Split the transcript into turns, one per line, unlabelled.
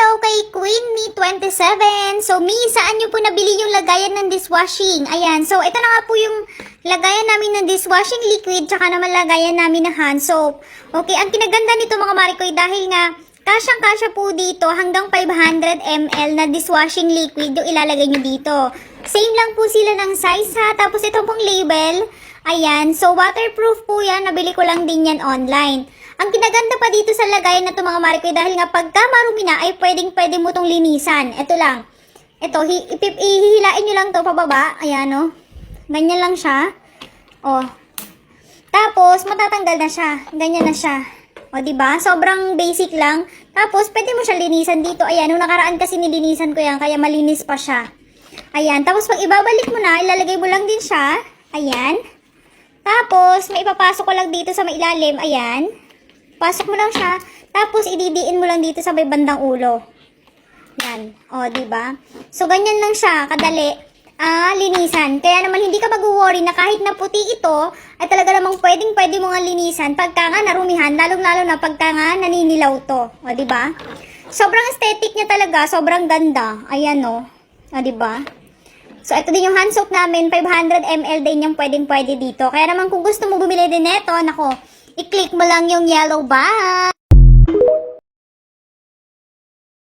hello kay Queen Me 27. So, Mi, saan nyo po nabili yung lagayan ng dishwashing? Ayan. So, ito na nga po yung lagayan namin ng dishwashing liquid, tsaka naman lagayan namin ng hand soap. Okay, ang kinaganda nito mga Marikoy, dahil nga, kasyang-kasya po dito hanggang 500 ml na dishwashing liquid yung ilalagay nyo dito. Same lang po sila ng size ha. Tapos ito pong label, ayan. So, waterproof po yan. Nabili ko lang din yan online. Ang kinaganda pa dito sa lagayan na ito mga Marikoy, dahil nga pagka marumi na ay pwede mo itong linisan. Ito lang. Ito, ihihilain nyo lang to pababa. Ayan o. Ganyan lang siya. O. Tapos, matatanggal na siya. Ganyan na siya. O, diba? Sobrang basic lang. Tapos, pwede mo siya linisan dito. Ayan, nung nakaraan kasi nilinisan ko yan, kaya malinis pa siya. Ayan. Tapos, pag ibabalik mo na, ilalagay mo lang din siya. Ayan. Tapos, may ipapasok ko lang dito sa mailalim. Ayan. Pasok mo lang siya, tapos ididiin mo lang dito sa may bandang ulo. Yan. O, diba? So, ganyan lang siya, kadali, linisan. Kaya naman, hindi ka mag-worry na kahit na puti ito, ay talaga namang pwede mo nga linisan pagka nga narumihan, lalong-lalo na pagka nga naninilaw to. O, diba? Sobrang aesthetic niya talaga, sobrang ganda. Ayan, o. O, diba? So, ito din yung hand soap namin, 500 ml din yung pwede dito. Kaya naman, kung gusto mo bumili din neto, nako, i-click mo lang yung yellow bag.